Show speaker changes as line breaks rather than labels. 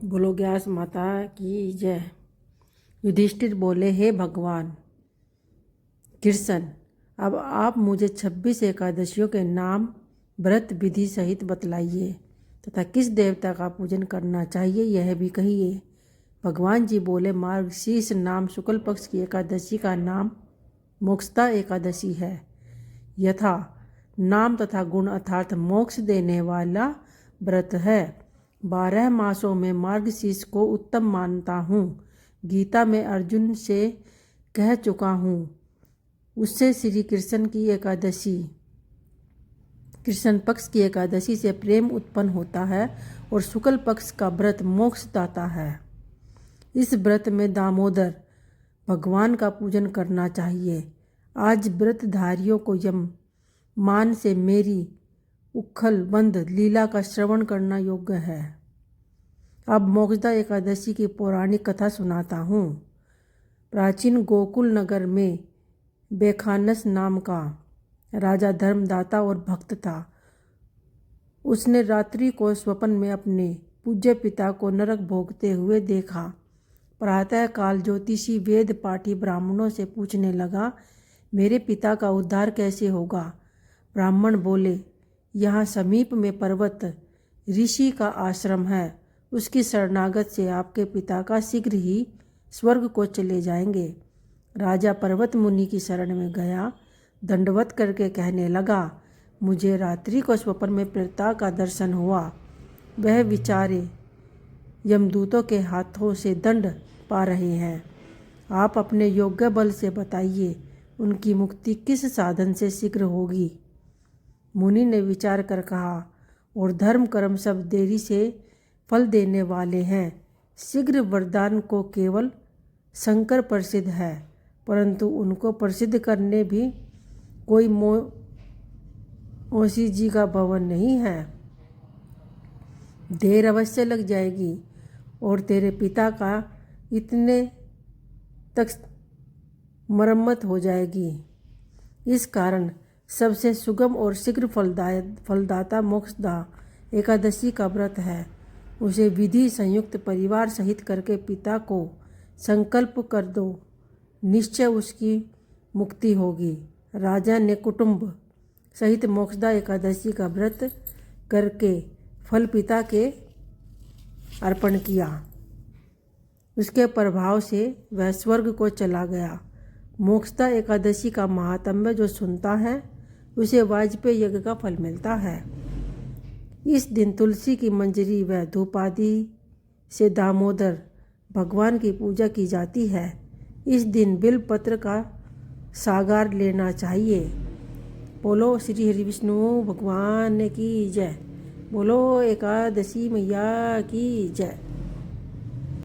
बोलो व्यास माता की जय। युधिष्ठिर बोले, हे भगवान कृष्ण, अब आप मुझे 26 एकादशियों के नाम व्रत विधि सहित बतलाइए तथा किस देवता का पूजन करना चाहिए यह भी कहिए। भगवान जी बोले, मार्गशीर्ष नाम शुक्ल पक्ष की एकादशी का नाम मोक्षदा एकादशी है। यथा नाम तथा गुण अर्थात मोक्ष देने वाला व्रत है। 12 मासों में मार्गशीर्ष को उत्तम मानता हूँ। गीता में अर्जुन से कह चुका हूँ। उससे श्री कृष्ण की एकादशी, कृष्ण पक्ष की एकादशी से प्रेम उत्पन्न होता है और शुक्ल पक्ष का व्रत मोक्ष दाता है। इस व्रत में दामोदर भगवान का पूजन करना चाहिए। आज व्रतधारियों को यम मान से मेरी उखल बंद लीला का श्रवण करना योग्य है। अब मोक्षदा एकादशी की पौराणिक कथा सुनाता हूँ। प्राचीन गोकुल नगर में बेखानस नाम का राजा धर्मदाता और भक्त था। उसने रात्रि को स्वप्न में अपने पूज्य पिता को नरक भोगते हुए देखा। प्रातः काल ज्योतिषी वेद पाठी ब्राह्मणों से पूछने लगा, मेरे पिता का उद्धार कैसे होगा? ब्राह्मण बोले, यहाँ समीप में पर्वत ऋषि का आश्रम है। उसकी शरणागत से आपके पिता का शीघ्र ही स्वर्ग को चले जाएंगे। राजा पर्वत मुनि की शरण में गया। दंडवत करके कहने लगा, मुझे रात्रि को स्वप्न में पिता का दर्शन हुआ। वह विचारे यमदूतों के हाथों से दंड पा रहे हैं। आप अपने योग्य बल से बताइए, उनकी मुक्ति किस साधन से शीघ्र होगी? मुनि ने विचार कर कहा, और धर्म कर्म सब देरी से फल देने वाले हैं। शीघ्र वरदान को केवल शंकर प्रसिद्ध है, परंतु उनको प्रसिद्ध करने भी कोई मौसी जी का भवन नहीं है। देर अवश्य लग जाएगी और तेरे पिता का इतने तक मरम्मत हो जाएगी। इस कारण सबसे सुगम और शीघ्र फलदाता मोक्षदा एकादशी का व्रत है। उसे विधि संयुक्त परिवार सहित करके पिता को संकल्प कर दो, निश्चय उसकी मुक्ति होगी। राजा ने कुटुंब सहित मोक्षदा एकादशी का व्रत करके फल पिता के अर्पण किया। उसके प्रभाव से वह स्वर्ग को चला गया। मोक्षदा एकादशी का महात्म्य जो सुनता है उसे वाजपेय यज्ञ का फल मिलता है। इस दिन तुलसी की मंजरी व धूप आदि से दामोदर भगवान की पूजा की जाती है। इस दिन बिल पत्र का सागार लेना चाहिए। बोलो श्री हरि विष्णु भगवान की जय। बोलो एकादशी मैया की जय।